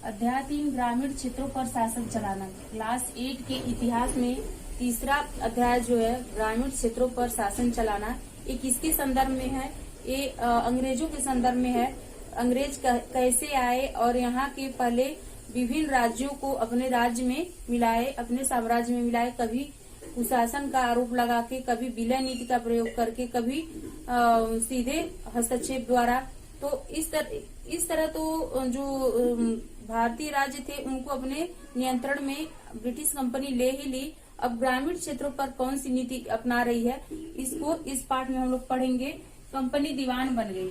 अध्याय 3 ग्रामीण क्षेत्रों पर शासन चलाना। क्लास 8 के इतिहास में तीसरा अध्याय जो है ग्रामीण क्षेत्रों पर शासन चलाना, ये किसके संदर्भ में है? ये अंग्रेजों के संदर्भ में है। अंग्रेज कैसे आए और यहाँ के पहले विभिन्न राज्यों को अपने राज्य में मिलाए, अपने साम्राज्य में मिलाए, कभी कुशासन का आरोप लगा के, कभी विलय नीति का प्रयोग करके, कभी सीधे हस्तक्षेप द्वारा। तो इस तरह तो जो भारतीय राज्य थे उनको अपने नियंत्रण में ब्रिटिश कंपनी ले ही ली। अब ग्रामीण क्षेत्रों पर कौन सी नीति अपना रही है, इसको इस पाठ में हम लोग पढ़ेंगे। कंपनी दीवान बन गई।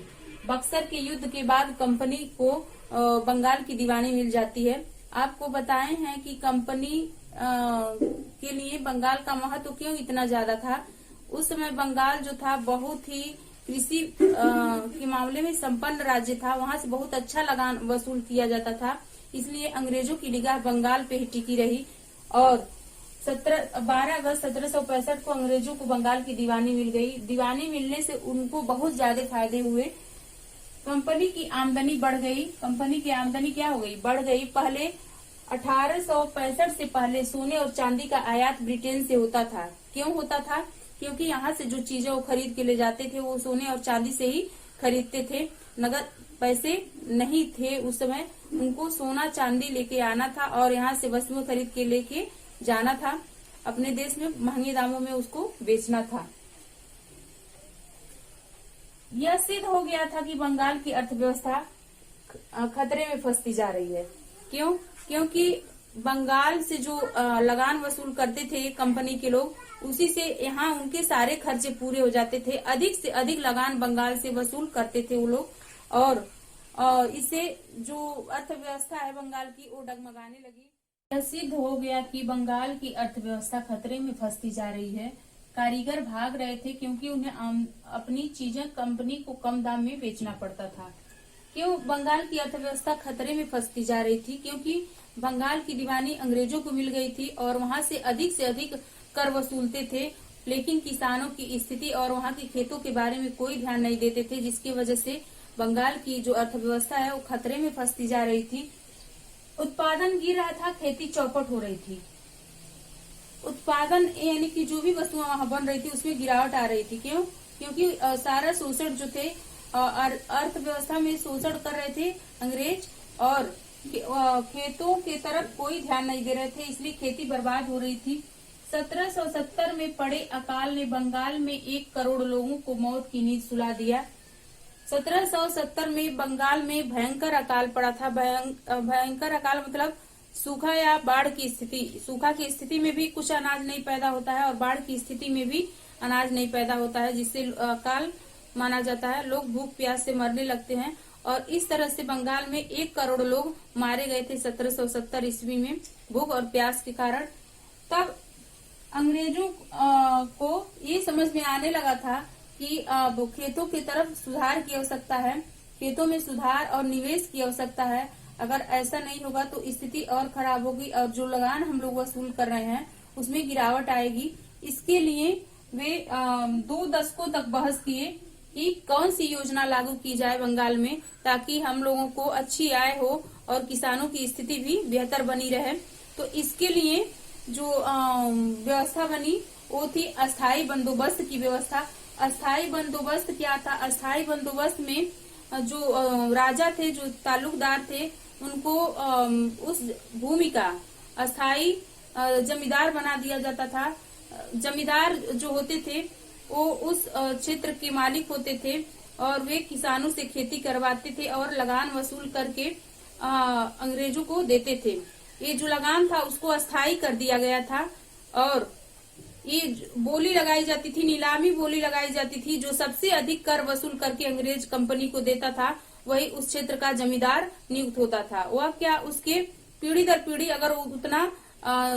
बक्सर के युद्ध के बाद कंपनी को बंगाल की दीवानी मिल जाती है। आपको बताए हैं कि कंपनी के लिए बंगाल का महत्व क्यों इतना ज्यादा था। उस समय बंगाल जो था बहुत ही कृषि के मामले में संपन्न राज्य था। वहां से बहुत अच्छा लगान वसूल किया जाता था, इसलिए अंग्रेजों की निगाह बंगाल पे ही टिकी रही। और 12 अगस्त 1765 को अंग्रेजों को बंगाल की दीवानी मिल गई। दीवानी मिलने से उनको बहुत ज्यादा फायदे हुए। कंपनी की आमदनी बढ़ गई। कंपनी की आमदनी क्या हो गई? बढ़ गई। पहले 1865 से पहले सोने और चांदी का आयात ब्रिटेन से होता था। क्यों होता था? क्योंकि यहाँ से जो चीजें वो खरीद के ले जाते थे वो सोने और चांदी से ही खरीदते थे। नगद पैसे नहीं थे उस समय, उनको सोना चांदी लेके आना था और यहाँ से वस्तुएं खरीद के लेके जाना था। अपने देश में महंगे दामों में उसको बेचना था। यह सिद्ध हो गया था कि बंगाल की अर्थव्यवस्था खतरे में फंसती जा रही है। क्यों? क्योंकि बंगाल से जो लगान वसूल करते थे कंपनी के लोग, उसी से यहाँ उनके सारे खर्चे पूरे हो जाते थे। अधिक से अधिक लगान बंगाल से वसूल करते थे वो लोग, और इससे जो अर्थव्यवस्था है बंगाल की वो डगमगाने लगी। यह सिद्ध हो गया कि बंगाल की अर्थव्यवस्था खतरे में फंसती जा रही है। कारीगर भाग रहे थे क्योंकि उन्हें अपनी चीजें कंपनी को कम दाम में बेचना पड़ता था। क्यों बंगाल की अर्थव्यवस्था खतरे में फंसती जा रही थी? क्योंकि बंगाल की दीवानी अंग्रेजों को मिल गई थी और वहां से अधिक कर वसूलते थे, लेकिन किसानों की स्थिति और वहां के खेतों के बारे में कोई ध्यान नहीं देते थे, जिसकी वजह से बंगाल की जो अर्थव्यवस्था है वो खतरे में फंसती जा रही थी। उत्पादन गिर रहा था, खेती चौपट हो रही थी। उत्पादन यानी कि जो भी वस्तुएं वहां बन रही थी उसमें गिरावट आ रही थी। क्यों? क्योंकि सारा शोषण जो थे अर्थव्यवस्था में शोषण कर रहे थे अंग्रेज, और खेतों के तरफ कोई ध्यान नहीं दे रहे थे, इसलिए खेती बर्बाद हो रही थी। 1770 में पड़े अकाल ने बंगाल में 1 करोड़ लोगों को मौत की नींद सुला दिया। 1770 में बंगाल में भयंकर अकाल पड़ा था। भयंकर अकाल मतलब सूखा या बाढ़ की स्थिति। सूखा की स्थिति में भी कुछ अनाज नहीं पैदा होता है और बाढ़ की स्थिति में भी अनाज नहीं पैदा होता है, जिससे अकाल माना जाता है। लोग भूख प्यास से मरने लगते हैं और इस तरह से बंगाल में 1 करोड़ लोग मारे गए थे 1770 ईस्वी में भूख और प्यास के कारण। तब अंग्रेजों को ये समझ में आने लगा था कि खेतों की तरफ सुधार की आवश्यकता है, खेतों में सुधार और निवेश की आवश्यकता है। अगर ऐसा नहीं होगा तो स्थिति और खराब होगी और जो लगान हम लोग वसूल कर रहे हैं उसमें गिरावट आएगी। इसके लिए वे 2 दशकों तक बहस किए कि कौन सी योजना लागू की जाए बंगाल में, ताकि हम लोगों को अच्छी आय हो और किसानों की स्थिति भी बेहतर बनी रहे। तो इसके लिए जो व्यवस्था बनी वो थी अस्थायी बंदोबस्त की व्यवस्था। अस्थायी बंदोबस्त क्या था? अस्थायी बंदोबस्त में जो राजा थे, जो ताल्लुकदार थे, उनको उस भूमि का अस्थायी जमींदार बना दिया जाता था। जमींदार जो होते थे वो उस क्षेत्र के मालिक होते थे और वे किसानों से खेती करवाते थे और लगान वसूल करके अंग्रेजों को देते थे। ये जो लगान था उसको अस्थायी कर दिया गया था और ये बोली लगाई जाती थी, नीलामी बोली लगाई जाती थी। जो सबसे अधिक कर वसूल करके अंग्रेज कंपनी को देता था वही उस क्षेत्र का जमींदार नियुक्त होता था। वह क्या, उसके पीढ़ी दर पीढ़ी अगर उतना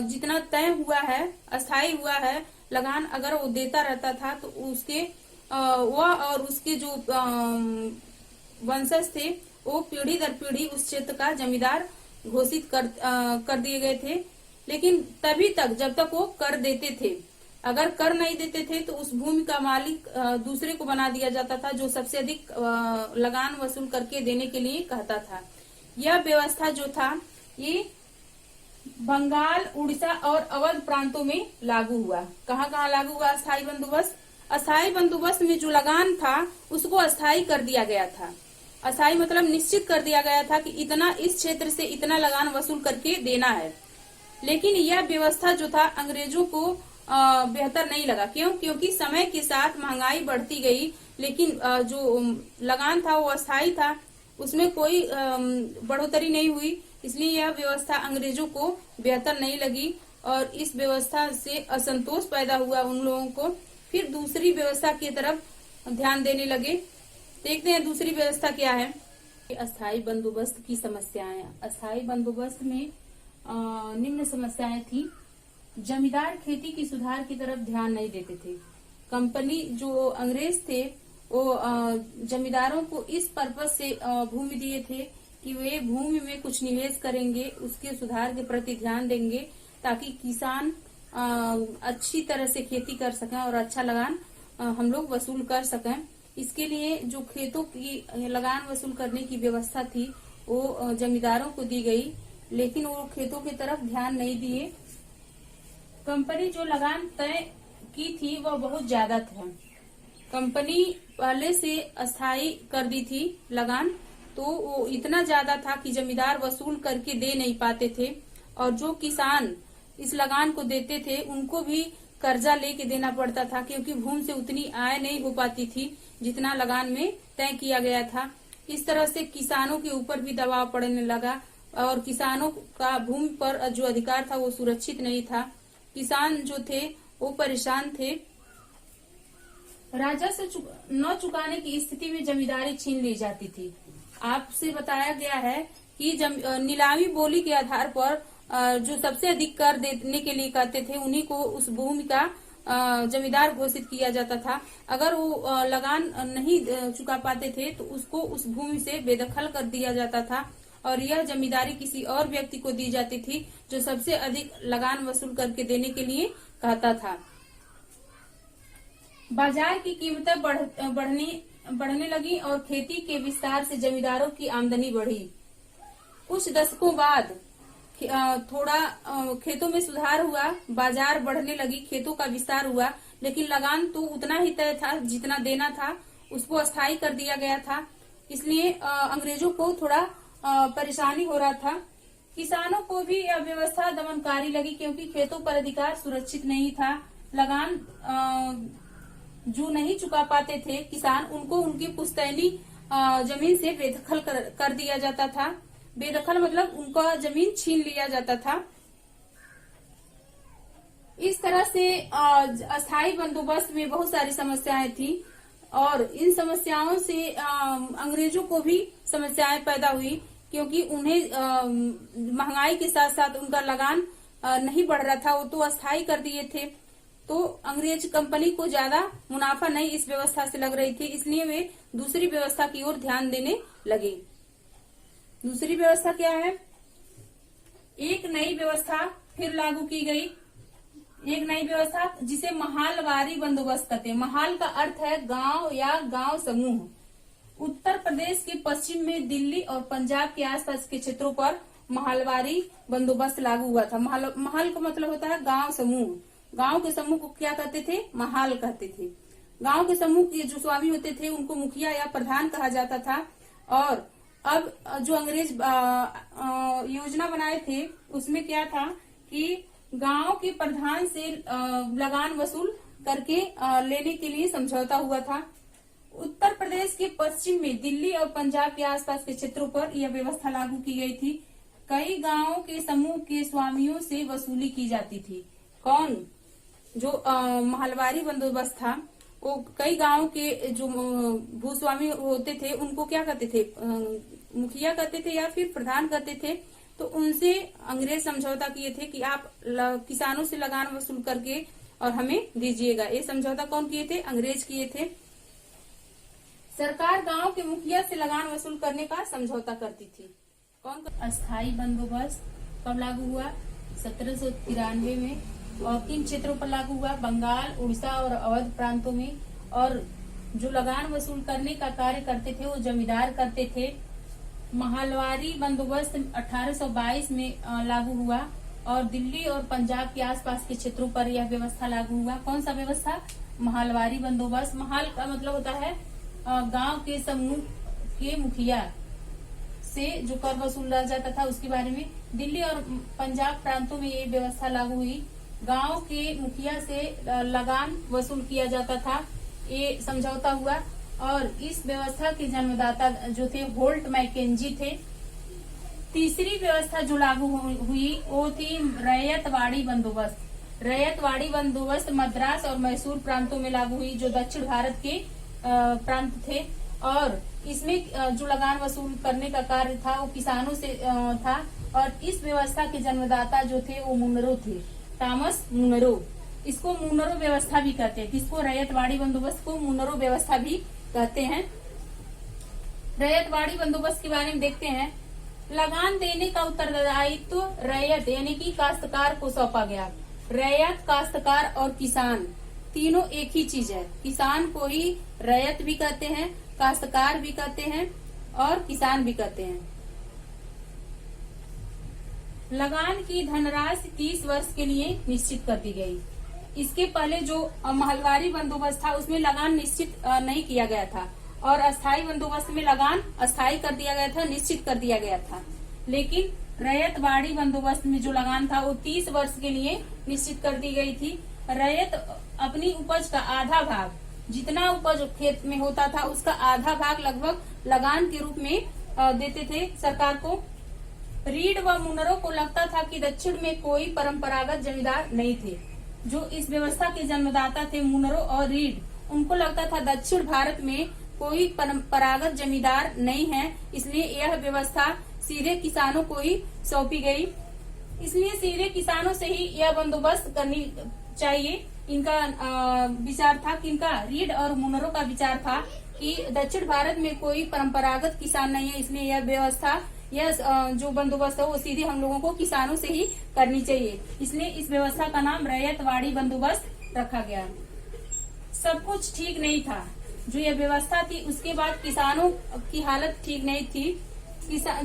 जितना तय हुआ है, अस्थायी हुआ है लगान, अगर वो देता रहता था तो उसके वह और उसके जो वंशज थे वो पीढ़ी दर पीढ़ी उस क्षेत्र का जमींदार घोषित कर दिए गए थे। लेकिन तभी तक जब तक वो कर देते थे। अगर कर नहीं देते थे तो उस भूमि का मालिक दूसरे को बना दिया जाता था, जो सबसे अधिक लगान वसूल करके देने के लिए कहता था। यह व्यवस्था जो था ये बंगाल, उड़ीसा और अवध प्रांतों में लागू हुआ। कहाँ कहाँ लागू हुआ अस्थायी बंदोबस्त? अस्थायी बंदोबस्त में जो लगान था उसको अस्थायी कर दिया गया था। अस्थायी मतलब निश्चित कर दिया गया था कि इतना इस क्षेत्र से इतना लगान वसूल करके देना है। लेकिन यह व्यवस्था जो था अंग्रेजों को बेहतर नहीं लगा। क्यों? क्योंकि समय के साथ महंगाई बढ़ती गई, लेकिन जो लगान था वो अस्थायी था, उसमें कोई बढ़ोतरी नहीं हुई। इसलिए यह व्यवस्था अंग्रेजों को बेहतर नहीं लगी और इस व्यवस्था से असंतोष पैदा हुआ उन लोगों को। फिर दूसरी व्यवस्था की तरफ ध्यान देने लगे। देखते हैं दूसरी व्यवस्था क्या है। अस्थायी बंदोबस्त की समस्याएं। अस्थायी बंदोबस्त में निम्न समस्याएं थी। जमींदार खेती की सुधार की तरफ ध्यान नहीं देते थे। कंपनी जो अंग्रेज थे वो जमींदारों को इस पर्पज से भूमि दिए थे कि वे भूमि में कुछ निवेश करेंगे, उसके सुधार के प्रति ध्यान देंगे ताकि किसान अच्छी तरह से खेती कर सकें और अच्छा लगान हम लोग वसूल कर सकें। इसके लिए जो खेतों की लगान वसूल करने की व्यवस्था थी वो जमींदारों को दी गई, लेकिन वो खेतों की तरफ ध्यान नहीं दिए। कंपनी जो लगान तय की थी वह बहुत ज्यादा था। कंपनी पहले से अस्थायी कर दी थी लगान, तो वो इतना ज्यादा था कि जमींदार वसूल करके दे नहीं पाते थे और जो किसान इस लगान को देते थे उनको भी कर्जा लेके देना पड़ता था, क्योंकि भूमि से उतनी आय नहीं हो पाती थी जितना लगान में तय किया गया था। इस तरह से किसानों के ऊपर भी दबाव पड़ने लगा और किसानों का भूमि पर जो अधिकार था वो सुरक्षित नहीं था। किसान जो थे वो परेशान थे। राजस्व न चुकाने की स्थिति में जमींदारी छीन ली जाती थी। आपसे बताया गया है कि नीलामी बोली के आधार पर जो सबसे अधिक कर देने के लिए कहते थे उन्हीं को उस भूमि का जमींदार घोषित किया जाता था। अगर वो लगान नहीं चुका पाते थे तो उसको उस भूमि से बेदखल कर दिया जाता था और यह जमींदारी किसी और व्यक्ति को दी जाती थी जो सबसे अधिक लगान वसूल करके देने के लिए कहता था। बाजार की कीमतें बढ़ने लगी और खेती के विस्तार से जमींदारों की आमदनी बढ़ी। कुछ दशकों बाद थोड़ा खेतों में सुधार हुआ, बाजार बढ़ने लगी, खेतों का विस्तार हुआ, लेकिन लगान तो उतना ही तय था जितना देना था, उसको अस्थायी कर दिया गया था। इसलिए अंग्रेजों को थोड़ा परेशानी हो रहा था। किसानों को भी यह व्यवस्था दमनकारी लगी, क्योंकि खेतों पर अधिकार सुरक्षित नहीं था। लगान जो नहीं चुका पाते थे किसान, उनको उनकी पुश्तैनी जमीन से बेदखल कर दिया जाता था। बेदखल मतलब उनका जमीन छीन लिया जाता था। इस तरह से अस्थायी बंदोबस्त में बहुत सारी समस्याएं थी और इन समस्याओं से अंग्रेजों को भी समस्याएं पैदा हुई, क्योंकि उन्हें महंगाई के साथ साथ उनका लगान नहीं बढ़ रहा था। वो तो अस्थायी कर दिए थे, तो अंग्रेज कंपनी को ज्यादा मुनाफा नहीं इस व्यवस्था से लग रही थी, इसलिए वे दूसरी व्यवस्था की ओर ध्यान देने लगे। दूसरी व्यवस्था क्या है? एक नई व्यवस्था फिर लागू की गई। एक नई व्यवस्था जिसे महालवारी बंदोबस्त कहते हैं। महाल का अर्थ है गांव या गांव समूह। उत्तर प्रदेश के पश्चिम में दिल्ली और पंजाब के आसपास के क्षेत्रों पर महालवारी बंदोबस्त लागू हुआ था। महाल का मतलब होता है गांव समूह। गांव के समूह को क्या कहते थे? महाल कहते थे। गांव के समूह के जो स्वामी होते थे उनको मुखिया या प्रधान कहा जाता था। और अब जो अंग्रेज योजना बनाए थे उसमें क्या था कि गांव के प्रधान से लगान वसूल करके लेने के लिए समझौता हुआ था। उत्तर प्रदेश के पश्चिम में दिल्ली और पंजाब के आसपास के क्षेत्रों पर यह व्यवस्था लागू की गई थी। कई गांवों के समूह के स्वामियों से वसूली की जाती थी। कौन? जो महलवारी बंदोबस्त था वो कई गांव के जो भूस्वामी होते थे उनको क्या कहते थे? मुखिया कहते थे या फिर प्रधान कहते थे। तो उनसे अंग्रेज समझौता किए थे कि आप किसानों से लगान वसूल करके और हमें दीजिएगा। ये समझौता कौन किए थे? अंग्रेज किए थे। सरकार गांव के मुखिया से लगान वसूल करने का समझौता करती थी। कौन? अस्थायी बंदोबस्त कब लागू हुआ? 1793 में। और किन क्षेत्रों पर लागू हुआ? बंगाल, उड़ीसा और अवध प्रांतों में। और जो लगान वसूल करने का कार्य करते थे वो जमींदार करते थे। महलवारी बंदोबस्त 1822 में लागू हुआ और दिल्ली और पंजाब के आसपास के क्षेत्रों पर यह व्यवस्था लागू हुआ। कौन सा व्यवस्था? महलवारी बंदोबस्त। महल का मतलब होता है गांव के समूह के मुखिया से जो कर वसूला जाता था उसके बारे में। दिल्ली और पंजाब प्रांतों में ये व्यवस्था लागू हुई। गांव के मुखिया से लगान वसूल किया जाता था, ये समझौता हुआ। और इस व्यवस्था के जन्मदाता जो थे होल्ट मैकेंजी थे। तीसरी व्यवस्था जो लागू हुई वो थी रैयतवाड़ी बंदोबस्त। रैयतवाड़ी बंदोबस्त मद्रास और मैसूर प्रांतों में लागू हुई, जो दक्षिण भारत के प्रांत थे। और इसमें जो लगान वसूल करने का कार्य था वो किसानों से था। और इस व्यवस्था के जन्मदाता जो थे वो मुनरो थे, थॉमस मुनरो। इसको मुनरो व्यवस्था भी कहते हैं। किसको? रैयतवाड़ी बंदोबस्त को मुनरो व्यवस्था भी कहते हैं। रैयतवाड़ी बंदोबस्त के बारे में देखते हैं। लगान देने का उत्तरदायित्व रैयत यानी कि काश्तकार को सौंपा गया। रैयत, काश्तकार और किसान तीनों एक ही चीज है। किसान को ही रैयत भी कहते हैं, काश्तकार भी कहते हैं और किसान भी कहते हैं। लगान की धनराशि 30 वर्ष के लिए निश्चित कर दी गई। इसके पहले जो महलवारी बंदोबस्त था उसमें लगान निश्चित नहीं किया गया था और अस्थायी बंदोबस्त में लगान अस्थायी कर दिया गया था, निश्चित कर दिया गया था। लेकिन रैयतवाड़ी बंदोबस्त में जो लगान था वो 30 वर्ष के लिए निश्चित कर दी गई थी। रैयत अपनी उपज का आधा भाग, जितना उपज खेत में होता था उसका आधा भाग लगभग लगान के रूप में देते थे सरकार को। रीड व मुनरो को लगता था कि दक्षिण में कोई परंपरागत जमींदार नहीं थे। जो इस व्यवस्था के जन्मदाता थे मुनरो और रीड, उनको लगता था दक्षिण भारत में कोई परंपरागत जमींदार नहीं है, इसलिए यह व्यवस्था सीधे किसानों को ही सौंपी गई। इसलिए सीधे किसानों से ही यह बंदोबस्त करनी चाहिए। इनका विचार था कि इनका रीड और मुनरो का विचार था कि दक्षिण भारत में कोई परंपरागत किसान नहीं है, इसलिए यह व्यवस्था, यह जो बंदोबस्त है वो सीधे हम लोगों को किसानों से ही करनी चाहिए। इसलिए इस व्यवस्था का नाम रैयतवाड़ी बंदोबस्त रखा गया। सब कुछ ठीक नहीं था। जो यह व्यवस्था थी उसके बाद किसानों की हालत ठीक नहीं थी।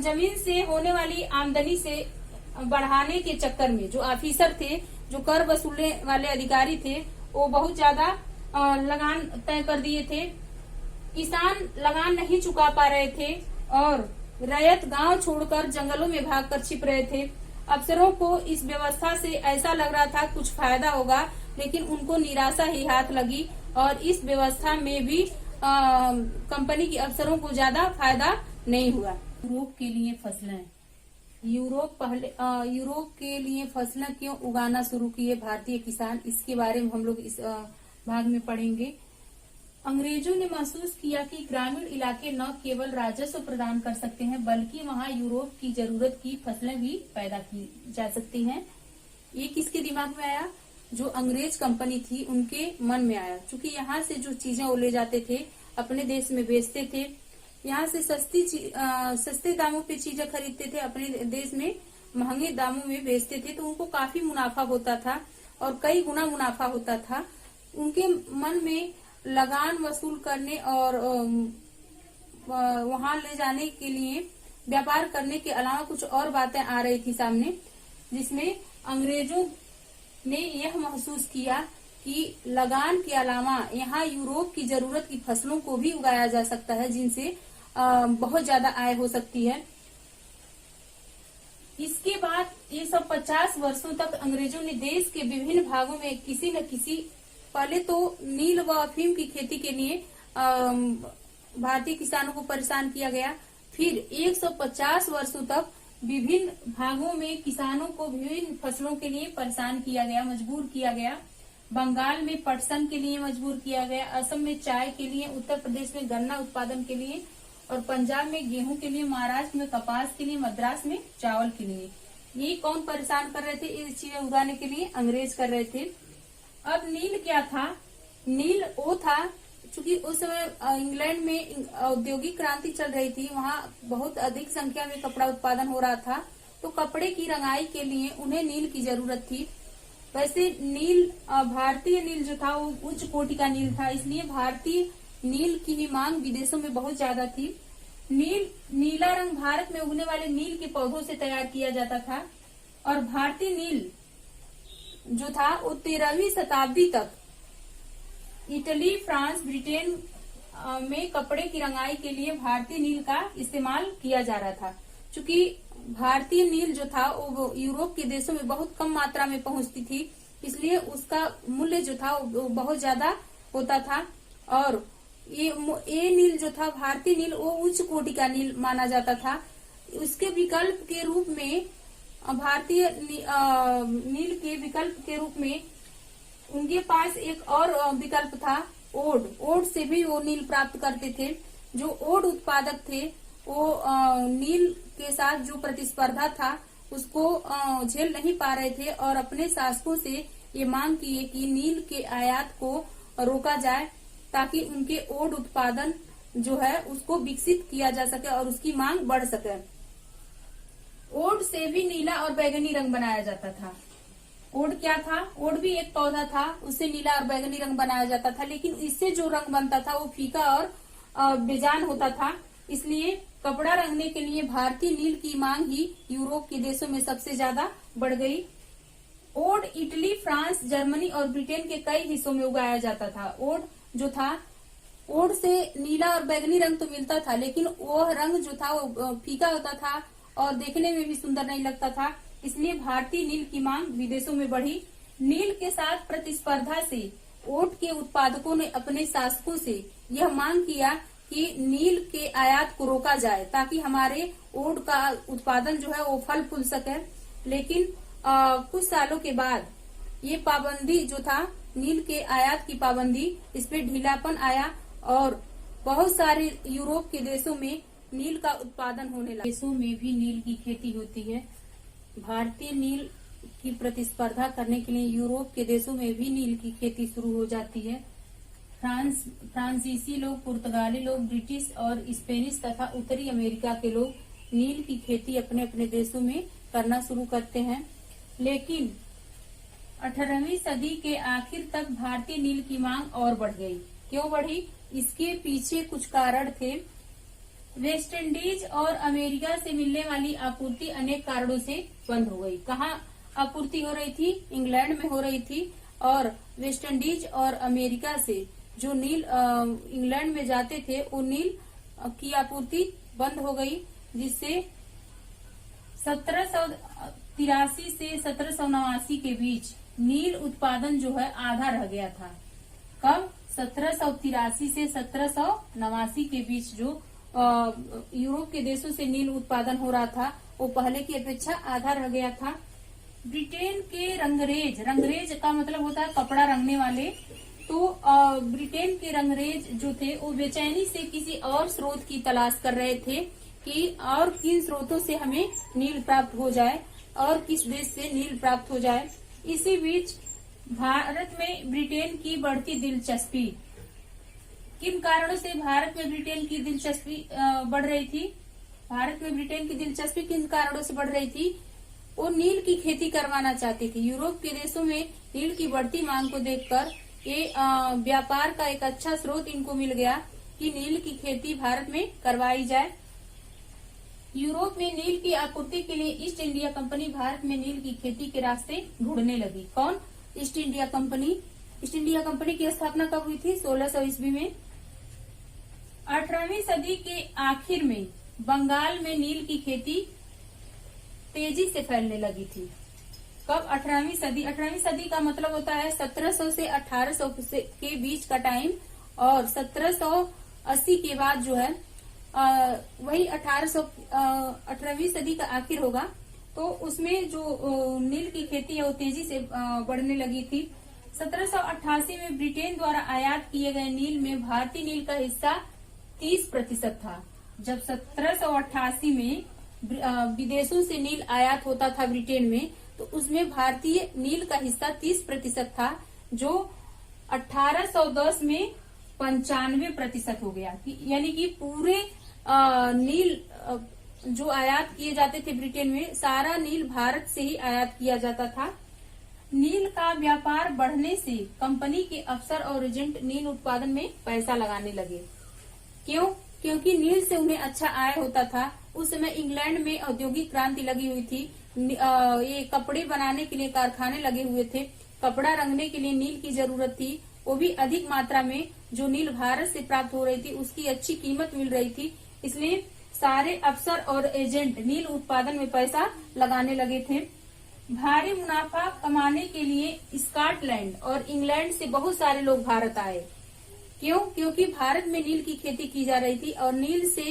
जमीन से होने वाली आमदनी से बढ़ाने के चक्कर में जो ऑफिसर थे, जो कर वसूलने वाले अधिकारी थे, वो बहुत ज्यादा लगान तय कर दिए थे। किसान लगान नहीं चुका पा रहे थे और रैयत गांव छोड़कर जंगलों में भागकर छिप रहे थे। अफसरों को इस व्यवस्था से ऐसा लग रहा था कुछ फायदा होगा, लेकिन उनको निराशा ही हाथ लगी और इस व्यवस्था में भी कंपनी के अफसरों को ज्यादा फायदा नहीं हुआ। यूरोप के लिए फसलें, यूरोप के लिए फसलें क्यों उगाना शुरू किए भारतीय किसान, इसके बारे में हम लोग इस भाग में पढ़ेंगे। अंग्रेजों ने महसूस किया कि ग्रामीण इलाके न केवल राजस्व प्रदान कर सकते हैं बल्कि वहां यूरोप की जरूरत की फसलें भी पैदा की जा सकती हैं। ये किसके दिमाग में आया? जो अंग्रेज कंपनी थी उनके मन में आया। क्योंकि यहाँ से जो चीजें वो ले जाते थे अपने देश में बेचते थे, यहाँ से सस्ते दामों पे चीजें खरीदते थे, अपने देश में महंगे दामों में बेचते थे, तो उनको काफी मुनाफा होता था और कई गुना मुनाफा होता था। उनके मन में लगान वसूल करने और वहां ले जाने के लिए व्यापार करने के अलावा कुछ और बातें आ रही थी सामने, जिसमें अंग्रेजों ने यह महसूस किया कि लगान के अलावा यहाँ यूरोप की जरूरत की फसलों को भी उगाया जा सकता है, जिनसे बहुत ज्यादा आय हो सकती है। इसके बाद ये सब 50 वर्षों तक अंग्रेजों ने देश के विभिन्न भागों में किसी न किसी, पहले तो नील व अफीम की खेती के लिए भारतीय किसानों को परेशान किया गया। फिर 150 वर्षों तक विभिन्न भागों में किसानों को विभिन्न फसलों के लिए परेशान किया गया, मजबूर किया गया। बंगाल में पटसन के लिए मजबूर किया गया, असम में चाय के लिए, उत्तर प्रदेश में गन्ना उत्पादन के लिए और पंजाब में गेहूं के लिए, महाराष्ट्र में कपास के लिए, मद्रास में चावल के लिए। ये कौन परेशान कर रहे थे? ये चीजें उगाने के लिए अंग्रेज कर रहे थे। अब नील क्या था? नील वो था, चूंकि उस समय इंग्लैंड में औद्योगिक क्रांति चल रही थी, वहाँ बहुत अधिक संख्या में कपड़ा उत्पादन हो रहा था, तो कपड़े की रंगाई के लिए उन्हें नील की जरूरत थी। वैसे नील, भारतीय नील जो था वो उच्च कोटि का नील था, इसलिए भारतीय नील की भी मांग विदेशों में बहुत ज्यादा थी। नीला रंग भारत में उगने वाले नील के पौधों से तैयार किया जाता था और भारतीय नील जो था वो 13वीं शताब्दी तक इटली, फ्रांस, ब्रिटेन में कपड़े की रंगाई के लिए भारतीय नील का इस्तेमाल किया जा रहा था। चूंकि भारतीय नील जो था वो यूरोप के देशों में बहुत कम मात्रा में पहुंचती थी, इसलिए उसका मूल्य जो था वो बहुत ज्यादा होता था। और ये नील जो था, भारतीय नील, वो उच्च कोटि का नील माना जाता था। उसके विकल्प के रूप में भारतीय नील के विकल्प के रूप में उनके पास एक और विकल्प था, ओड से भी वो नील प्राप्त करते थे। जो ओड उत्पादक थे वो नील के साथ जो प्रतिस्पर्धा था उसको झेल नहीं पा रहे थे और अपने शासकों से ये मांग की कि नील के आयात को रोका जाए ताकि उनके ओड उत्पादन जो है उसको विकसित किया जा सके और उसकी मांग बढ़ सके। ओड से भी नीला और बैगनी रंग बनाया जाता था। ओड क्या था? ओड भी एक पौधा था, उससे नीला और बैगनी रंग बनाया जाता था, लेकिन इससे जो रंग बनता था वो फीका और बेजान होता था। इसलिए कपड़ा रंगने के लिए भारतीय नील की मांग ही यूरोप के देशों में सबसे ज्यादा बढ़ गई। ओड इटली, फ्रांस, जर्मनी और ब्रिटेन के कई हिस्सों में उगाया जाता था। ओड जो था, ओड से नीला और बैगनी रंग तो मिलता था, लेकिन वो रंग जो था वो फीका होता था और देखने में भी सुंदर नहीं लगता था। इसलिए भारतीय नील की मांग विदेशों में बढ़ी। नील के साथ प्रतिस्पर्धा से ओट के उत्पादकों ने अपने शासकों से यह मांग किया कि नील के आयात को रोका जाए ताकि हमारे ओट का उत्पादन जो है वो फल फूल सके। लेकिन कुछ सालों के बाद ये पाबंदी जो था, नील के आयात की पाबंदी, इस पे ढीलापन आया और बहुत सारे यूरोप के देशों में नील का उत्पादन होने लगा। देशों में भी नील की खेती होती है। भारतीय नील की प्रतिस्पर्धा करने के लिए यूरोप के देशों में भी नील की खेती शुरू हो जाती है। फ्रांसीसी लोग, पुर्तगाली लोग, ब्रिटिश और स्पेनिश तथा उत्तरी अमेरिका के लोग नील की खेती अपने अपने देशों में करना शुरू करते हैं। लेकिन 18वीं सदी के आखिर तक भारतीय नील की मांग और बढ़ गई। क्यों बढ़ी? इसके पीछे कुछ कारण थे। वेस्ट इंडीज और अमेरिका से मिलने वाली आपूर्ति अनेक कारणों से बंद हो गई। कहाँ आपूर्ति हो रही थी? इंग्लैंड में हो रही थी। और वेस्ट इंडीज और अमेरिका से जो नील इंग्लैंड में जाते थे वो नील की आपूर्ति बंद हो गई, जिससे 1783 से 1789 के बीच नील उत्पादन जो है आधा रह गया था। कब? 1783 से 1789 के बीच जो यूरोप के देशों से नील उत्पादन हो रहा था वो पहले की अपेक्षा आधा रह गया था। ब्रिटेन के रंगरेज का मतलब होता है कपड़ा रंगने वाले। तो ब्रिटेन के रंगरेज जो थे वो बेचैनी से किसी और स्रोत की तलाश कर रहे थे कि और किन स्रोतों से हमें नील प्राप्त हो जाए और किस देश से नील प्राप्त हो जाए। इसी बीच भारत में ब्रिटेन की बढ़ती दिलचस्पी, किन कारणों से भारत में ब्रिटेन की दिलचस्पी बढ़ रही थी? भारत में ब्रिटेन की दिलचस्पी किन कारणों से बढ़ रही थी? वो नील की खेती करवाना चाहती थी। यूरोप के देशों में नील की बढ़ती मांग को देखकर ये व्यापार का एक अच्छा स्रोत इनको मिल गया कि नील की खेती भारत में करवाई जाए। यूरोप में नील की आपूर्ति के लिए ईस्ट इंडिया कंपनी भारत में नील की खेती के रास्ते ढूंढने लगी। कौन? East India company. East India company की स्थापना कब हुई थी? 1600 ईस्वी में। 18वीं सदी के आखिर में बंगाल में नील की खेती तेजी से फैलने लगी थी। कब? 18वीं सदी। 18वीं सदी का मतलब होता है 1700 से 1800 के बीच का टाइम, और 1780 के बाद जो है वही 18वीं सदी का आखिर होगा। तो उसमें जो नील की खेती है वो तेजी से बढ़ने लगी थी। 1788 में ब्रिटेन द्वारा आयात किए गए नील में भारतीय नील का हिस्सा 30% था। जब 1788 में विदेशों से नील आयात होता था ब्रिटेन में, तो उसमें भारतीय नील का हिस्सा 30% था, जो 1810 में 95% हो गया। यानी कि पूरे नील जो आयात किए जाते थे ब्रिटेन में, सारा नील भारत से ही आयात किया जाता था। नील का व्यापार बढ़ने से कंपनी के अफसर और एजेंट नील उत्पादन में पैसा लगाने लगे। क्यों? क्योंकि नील से उन्हें अच्छा आय होता था। उस समय इंग्लैंड में औद्योगिक क्रांति लगी हुई थी। ये कपड़े बनाने के लिए कारखाने लगे हुए थे। कपड़ा रंगने के लिए नील की जरूरत थी, वो भी अधिक मात्रा में। जो नील भारत से प्राप्त हो रही थी उसकी अच्छी कीमत मिल रही थी, इसलिए सारे अफसर और एजेंट नील उत्पादन में पैसा लगाने लगे थे। भारी मुनाफा कमाने के लिए स्कॉटलैंड और इंग्लैंड से बहुत सारे लोग भारत आए। क्यों? क्योंकि भारत में नील की खेती की जा रही थी और नील से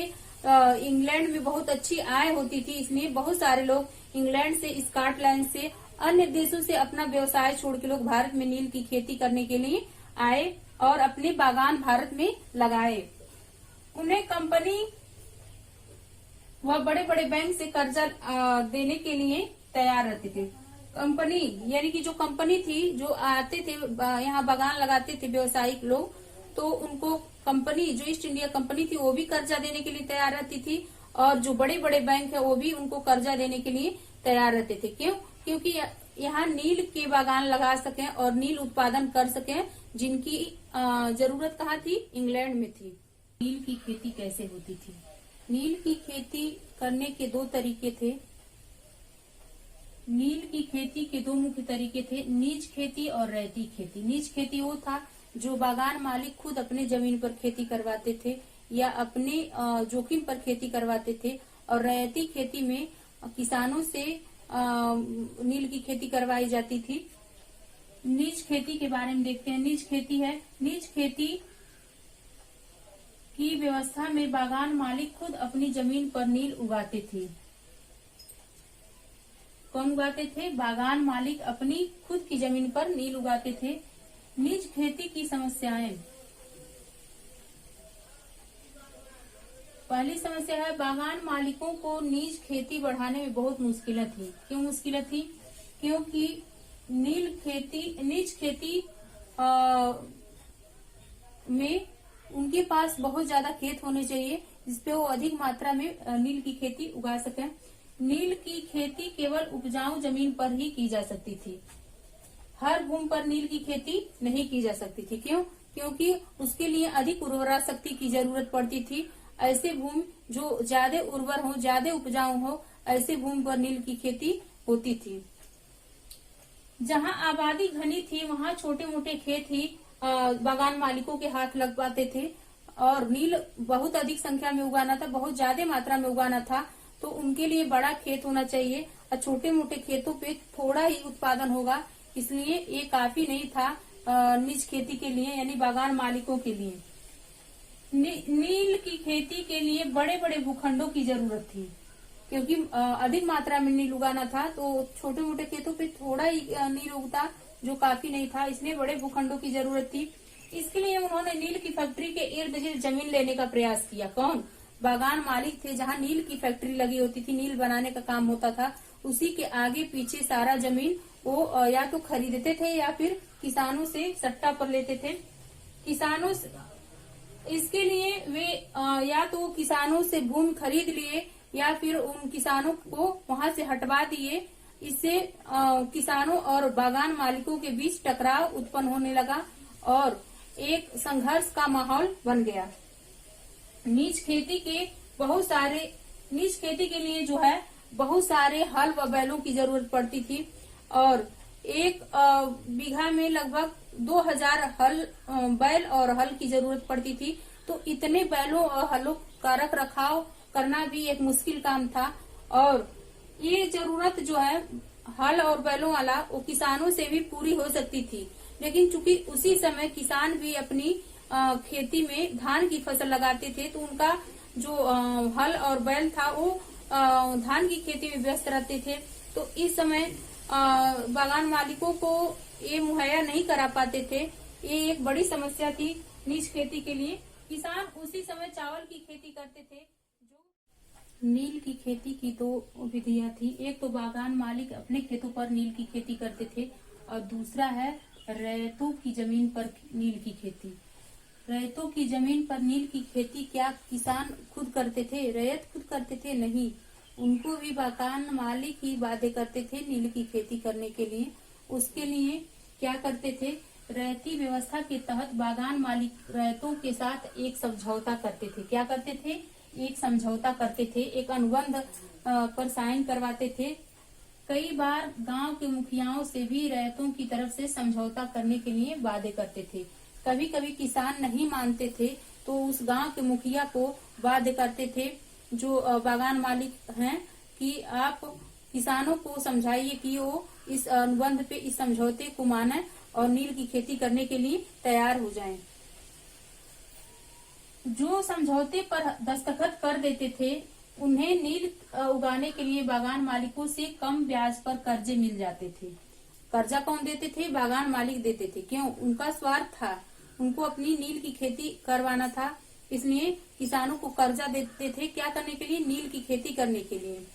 इंग्लैंड में बहुत अच्छी आय होती थी, इसलिए बहुत सारे लोग इंग्लैंड से, स्कॉटलैंड से, अन्य देशों से अपना व्यवसाय छोड़ के लोग भारत में नील की खेती करने के लिए आए और अपने बागान भारत में लगाए। उन्हें कंपनी व बड़े बड़े बैंक से कर्जा देने के लिए तैयार रहते थे। कंपनी यानी कि जो कंपनी थी, जो आते थे यहाँ बागान लगाते थे व्यवसायिक लोग, तो उनको कंपनी, जो ईस्ट इंडिया कंपनी थी, वो भी कर्जा देने के लिए तैयार रहती थी और जो बड़े बड़े बैंक है वो भी उनको कर्जा देने के लिए तैयार रहते थे। क्यों? क्योंकि यहाँ नील के बागान लगा सकें और नील उत्पादन कर सकें, जिनकी जरूरत कहाँ थी? इंग्लैंड में थी। नील की खेती कैसे होती थी? नील की खेती करने के दो तरीके थे। नील की खेती के दो मुख्य तरीके थे, निज खेती और रैयती खेती। निज खेती वो था जो बागान मालिक खुद अपने जमीन पर खेती करवाते थे या अपने जोखिम पर खेती करवाते थे, और रैयती खेती में किसानों से नील की खेती करवाई जाती थी। निज खेती के बारे में देखते हैं। निज खेती है, निज खेती की व्यवस्था में बागान मालिक खुद अपनी जमीन पर नील उगाते थे। कौन उगाते थे? बागान मालिक अपनी खुद की जमीन पर नील उगाते थे। निज खेती की समस्याएं। पहली समस्या है, बागान मालिकों को निज खेती बढ़ाने में बहुत मुश्किलें थी। क्यों मुश्किलें थी? क्योंकि निज खेती में उनके पास बहुत ज्यादा खेत होने चाहिए जिसपे वो अधिक मात्रा में नील की खेती उगा सकें। नील की खेती केवल उपजाऊ जमीन पर ही की जा सकती थी, हर भूमि पर नील की खेती नहीं की जा सकती थी। क्यों? क्योंकि उसके लिए अधिक उर्वरा शक्ति की जरूरत पड़ती थी। ऐसे भूमि जो ज्यादा उर्वर हो, ज्यादा उपजाऊ हो, ऐसे भूमि पर नील की खेती होती थी। जहाँ आबादी घनी थी वहाँ छोटे मोटे खेत ही बागान मालिकों के हाथ लग पाते थे, और नील बहुत अधिक संख्या में उगाना था, बहुत ज्यादा मात्रा में उगाना था, तो उनके लिए बड़ा खेत होना चाहिए और छोटे मोटे खेतों पे थोड़ा ही उत्पादन होगा, इसलिए ये काफी नहीं था निज खेती के लिए, यानी बागान मालिकों के लिए। नील की खेती के लिए बड़े बड़े भूखंडों की जरूरत थी, क्योंकि अधिक मात्रा में नील उगाना था, तो छोटे मोटे खेतों पे थोड़ा ही नील उगता, जो काफी नहीं था, इसलिए बड़े भूखंडों की जरूरत थी। इसके लिए उन्होंने नील की फैक्ट्री के इर्द गिर्द जमीन लेने का प्रयास किया। कौन? बागान मालिक थे, जहाँ नील की फैक्ट्री लगी होती थी, नील बनाने का काम होता था, उसी के आगे पीछे सारा जमीन वो या तो खरीदते थे या फिर किसानों से सट्टा पर लेते थे। किसानों से, इसके लिए वे या तो किसानों से भूमि खरीद लिए या फिर उन किसानों को वहां से हटवा दिए। इससे किसानों और बागान मालिकों के बीच टकराव उत्पन्न होने लगा और एक संघर्ष का माहौल बन गया। निज खेती के लिए जो है बहुत सारे हल व बैलों की जरूरत पड़ती थी, और एक बीघा में लगभग 2000 बैल और हल की जरूरत पड़ती थी। तो इतने बैलों और हलों का रख रखाव करना भी एक मुश्किल काम था, और ये जरूरत जो है हल और बैलों वाला, वो किसानों से भी पूरी हो सकती थी, लेकिन चूंकि उसी समय किसान भी अपनी खेती में धान की फसल लगाते थे, तो उनका जो हल और बैल था वो धान की खेती में व्यस्त रहते थे। तो इस समय बागान मालिकों को ये मुहैया नहीं करा पाते थे। ये एक बड़ी समस्या थी निज खेती के लिए। किसान उसी समय चावल की खेती करते थे। जो नील की खेती की दो विधियां थी, एक तो बागान मालिक अपने खेतों पर नील की खेती करते थे, और दूसरा है रैयतों की जमीन पर नील की खेती। रैयतों की जमीन पर नील की खेती क्या किसान खुद करते थे? रैयत खुद करते थे? नहीं, उनको भी बागान मालिक ही वादे करते थे नील की खेती करने के लिए। उसके लिए क्या करते थे? रैयती व्यवस्था के तहत बागान मालिक रैयतों के साथ एक समझौता करते थे। क्या करते थे? एक समझौता करते थे, एक अनुबंध पर साइन करवाते थे। कई बार गांव के मुखियाओं से भी रैयतों की तरफ से समझौता करने के लिए वादे करते थे। कभी कभी किसान नहीं मानते थे तो उस गांव के मुखिया को वादे करते थे, जो बागान मालिक हैं, कि आप किसानों को समझाइए कि वो इस अनुबंध पे, इस समझौते को माने और नील की खेती करने के लिए तैयार हो जाएं। जो समझौते पर दस्तखत कर देते थे उन्हें नील उगाने के लिए बागान मालिकों से कम ब्याज पर कर्जे मिल जाते थे। कर्जा कौन देते थे? बागान मालिक देते थे। क्यों? उनका स्वार्थ था, उनको अपनी नील की खेती करवाना था, इसलिए किसानों को कर्जा देते थे। क्या करने के लिए? नील की खेती करने के लिए।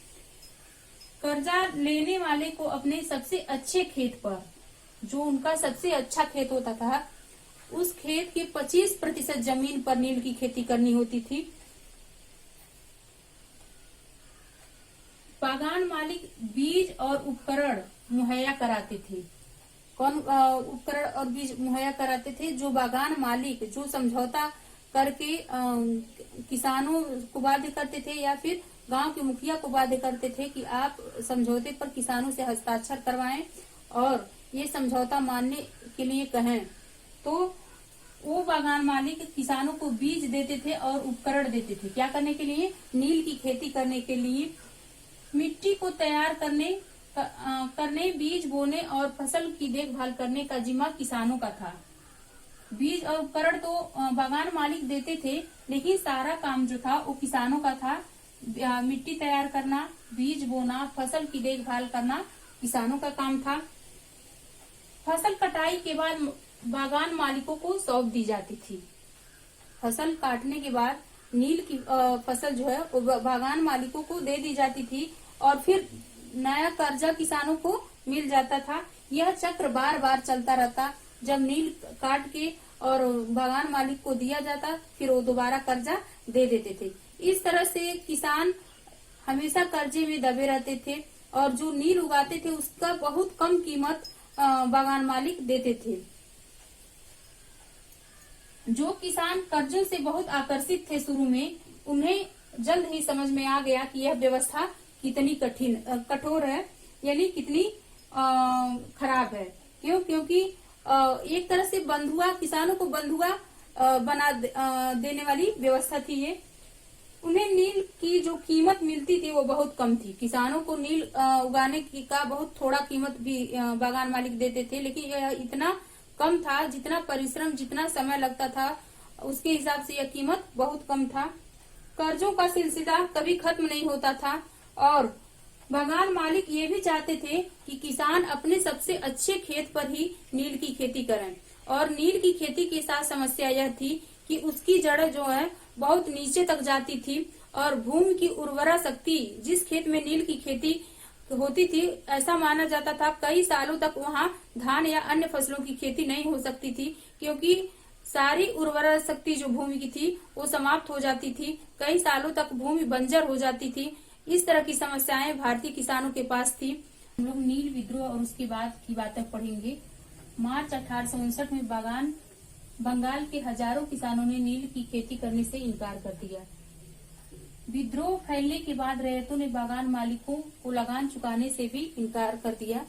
कर्जा लेने वाले को अपने सबसे अच्छे खेत पर, जो उनका सबसे अच्छा खेत होता था, उस खेत के 25% जमीन पर नील की खेती करनी होती थी। बागान मालिक बीज और उपकरण मुहैया कराते थे। कौन उपकरण और बीज मुहैया कराते थे? जो बागान मालिक, जो समझौता करके किसानों को बाध्य करते थे या फिर गांव के मुखिया को बाध्य करते थे कि आप समझौते पर किसानों से हस्ताक्षर करवाएं और ये समझौता मानने के लिए कहें, तो वो बागान मालिक किसानों को बीज देते थे और उपकरण देते थे। क्या करने के लिए? नील की खेती करने के लिए। मिट्टी को तैयार करने, बीज बोने और फसल की देखभाल करने का जिम्मा किसानों का था। बीज और उपकरण तो बागान मालिक देते थे, लेकिन सारा काम जो था वो किसानों का था। मिट्टी तैयार करना, बीज बोना, फसल की देखभाल करना किसानों का काम था। फसल कटाई के बाद बागान मालिकों को सौंप दी जाती थी। फसल काटने के बाद नील की फसल जो है वो बागान मालिकों को दे दी जाती थी और फिर नया कर्जा किसानों को मिल जाता था। यह चक्र बार बार चलता रहता। जब नील काट के और बागान मालिक को दिया जाता, फिर वो दोबारा कर्जा दे देते थे। इस तरह से किसान हमेशा कर्जे में दबे रहते थे और जो नील उगाते थे उसका बहुत कम कीमत बागान मालिक देते थे। जो किसान कर्जों से बहुत आकर्षित थे शुरू में, उन्हें जल्द ही समझ में आ गया कि यह व्यवस्था कितनी कठोर है, यानी कितनी खराब है। क्यों? क्योंकि एक तरह से बंधुआ, किसानों को बंधुआ बना देने वाली व्यवस्था थी ये। उन्हें नील की जो कीमत मिलती थी वो बहुत कम थी। किसानों को नील उगाने की का बहुत थोड़ा कीमत भी बागान मालिक देते थे, लेकिन यह इतना कम था, जितना परिश्रम, जितना समय लगता था उसके हिसाब से यह कीमत बहुत कम था। कर्जों का सिलसिला कभी खत्म नहीं होता था और बागान मालिक ये भी चाहते थे कि किसान अपने सबसे अच्छे खेत पर ही नील की खेती करें। और नील की खेती के साथ समस्या यह थी कि उसकी जड़ जो है बहुत नीचे तक जाती थी और भूमि की उर्वरा शक्ति, जिस खेत में नील की खेती होती थी, ऐसा माना जाता था कई सालों तक वहाँ धान या अन्य फसलों की खेती नहीं हो सकती थी, क्योंकि सारी उर्वरा शक्ति जो भूमि की थी वो समाप्त हो जाती थी। कई सालों तक भूमि बंजर हो जाती थी। इस तरह की समस्याएं भारतीय किसानों के पास थी। हम लोग नील विद्रोह और उसके बाद की बातें पढ़ेंगे। मार्च 1859 में बंगाल के हजारों किसानों ने नील की खेती करने से इनकार कर दिया। विद्रोह फैलने के बाद रैयतों ने बागान मालिकों को लगान चुकाने से भी इनकार कर दिया।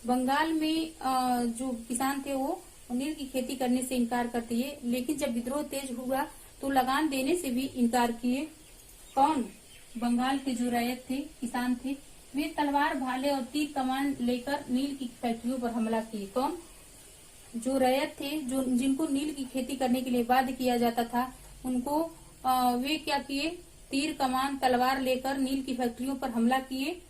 बंगाल में जो किसान थे वो नील की खेती करने से इनकार कर दिए, लेकिन जब विद्रोह तेज हुआ तो लगान देने से भी इनकार किए। कौन? बंगाल के जो रैयत थे, किसान थे, वे तलवार, भाले और तीर कमान लेकर नील की फैक्ट्रियों पर हमला किए। कौन? जो रैयत थे, जो जिनको नील की खेती करने के लिए बाध्य किया जाता था, उनको वे क्या किए? तीर कमान, तलवार लेकर नील की फैक्ट्रियों पर हमला किए।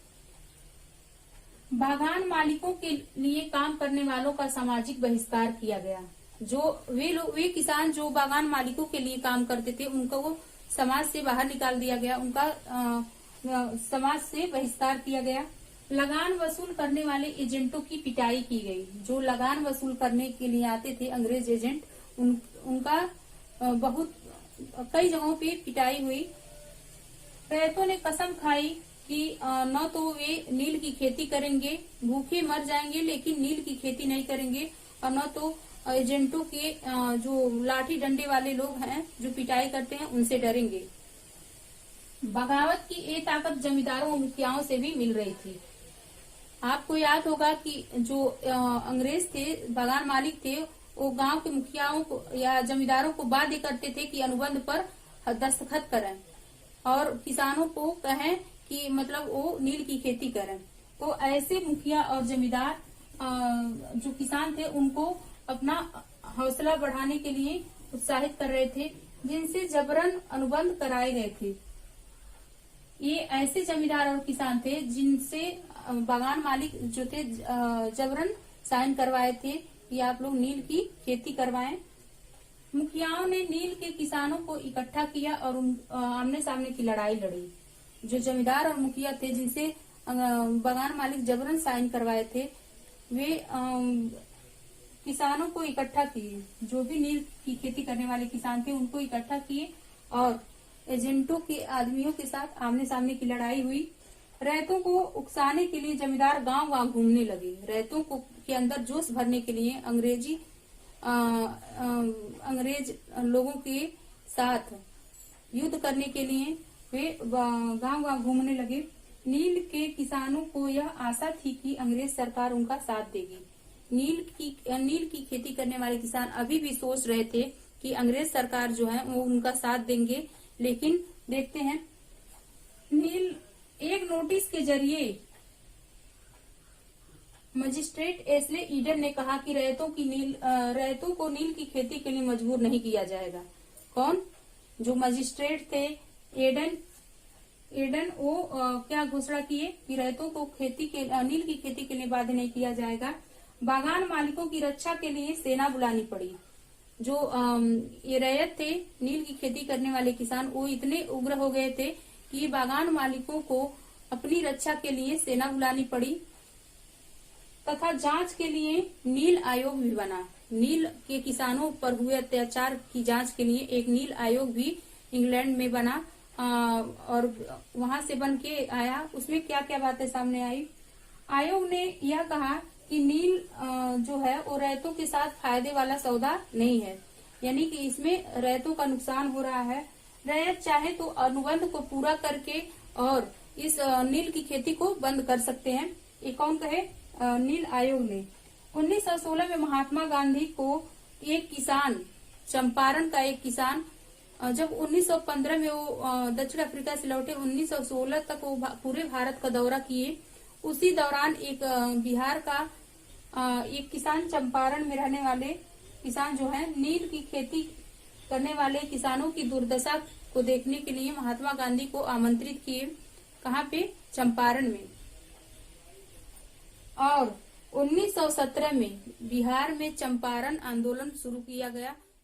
बागान मालिकों के लिए काम करने वालों का सामाजिक बहिष्कार किया गया। जो वे किसान जो बागान मालिकों के लिए काम करते थे, उनको समाज से बाहर निकाल दिया गया, उनका समाज से बहिष्कार किया गया। लगान वसूल करने वाले एजेंटों की पिटाई की गई। जो लगान वसूल करने के लिए आते थे अंग्रेज एजेंट, उनका बहुत कई जगहों पे पिटाई हुई। रैयतों ने कसम खाई कि न तो वे नील की खेती करेंगे, भूखे मर जाएंगे लेकिन नील की खेती नहीं करेंगे। और न तो एजेंटों के जो लाठी डंडे वाले लोग हैं जो पिटाई करते हैं उनसे डरेंगे। बगावत की ये ताकत जमींदारों और मुखियाओं से भी मिल रही थी। आपको याद होगा कि जो अंग्रेज थे, बागान मालिक थे, वो गांव के मुखियाओं को या जमींदारों को बाध्य करते थे कि अनुबंध पर दस्तखत करें और किसानों को कहें कि मतलब वो नील की खेती करें। तो ऐसे मुखिया और जमींदार जो किसान थे उनको अपना हौसला बढ़ाने के लिए उत्साहित कर रहे थे, जिनसे जबरन अनुबंध कराए गए थे। ये ऐसे जमींदार और किसान थे जिनसे बागान मालिक जो थे जबरन साइन करवाए थे कि आप लोग नील की खेती करवाएं। मुखियाओं ने नील के किसानों को इकट्ठा किया और आमने सामने की लड़ाई लड़ी। जो जमींदार और मुखिया थे जिनसे बागान मालिक जबरन साइन करवाए थे, वे किसानों को इकट्ठा किए। जो भी नील की खेती करने वाले किसान थे उनको इकट्ठा किए और एजेंटों के आदमियों के साथ आमने सामने की लड़ाई हुई। रैयतों को उकसाने के लिए जमींदार गांव गांव घूमने लगे। रैयतों को के अंदर जोश भरने के लिए अंग्रेज लोगों के साथ युद्ध करने के लिए वे गांव गांव घूमने लगे। नील के किसानों को यह आशा थी कि अंग्रेज सरकार उनका साथ देगी। नील की खेती करने वाले किसान अभी भी सोच रहे थे कि अंग्रेज सरकार जो है वो उनका साथ देंगे, लेकिन देखते हैं नील एक नोटिस के जरिए मजिस्ट्रेट एस्ले ईडन ने कहा कि रैयतों को नील की खेती के लिए मजबूर नहीं किया जाएगा। कौन? जो मजिस्ट्रेट थे एडन वो क्या घोषणा किए कि रैयतों को नील की खेती के लिए बाध्य नहीं किया जाएगा। बागान मालिकों की रक्षा के लिए सेना बुलानी पड़ी। जो ये रैयत थे, नील की खेती करने वाले किसान, वो इतने उग्र हो गए थे कि बागान मालिकों को अपनी रक्षा के लिए सेना बुलानी पड़ी तथा जांच के लिए नील आयोग भी बना। नील के किसानों पर हुए अत्याचार की जांच के लिए एक नील आयोग भी इंग्लैंड में बना और वहां से बन के आया। उसमें क्या क्या बातें सामने आई? आयोग ने यह कहा कि नील जो है वो रैयतों के साथ फायदे वाला सौदा नहीं है, यानी कि इसमें रैयतों का नुकसान हो रहा है। रैयत चाहे तो अनुबंध को पूरा करके और इस नील की खेती को बंद कर सकते हैं। ये कौन कहे? नील आयोग ने। 1916 में महात्मा गांधी को एक किसान, चंपारण का एक किसान, जब 1915 में वो दक्षिण अफ्रीका से लौटे, 1916 तक वो पूरे भारत का दौरा किए। उसी दौरान एक बिहार का एक किसान, चंपारण में रहने वाले किसान जो है, नील की खेती करने वाले किसानों की दुर्दशा को देखने के लिए महात्मा गांधी को आमंत्रित किए। कहाँ पे? चंपारण में। और 1917 में बिहार में चंपारण आंदोलन शुरू किया गया।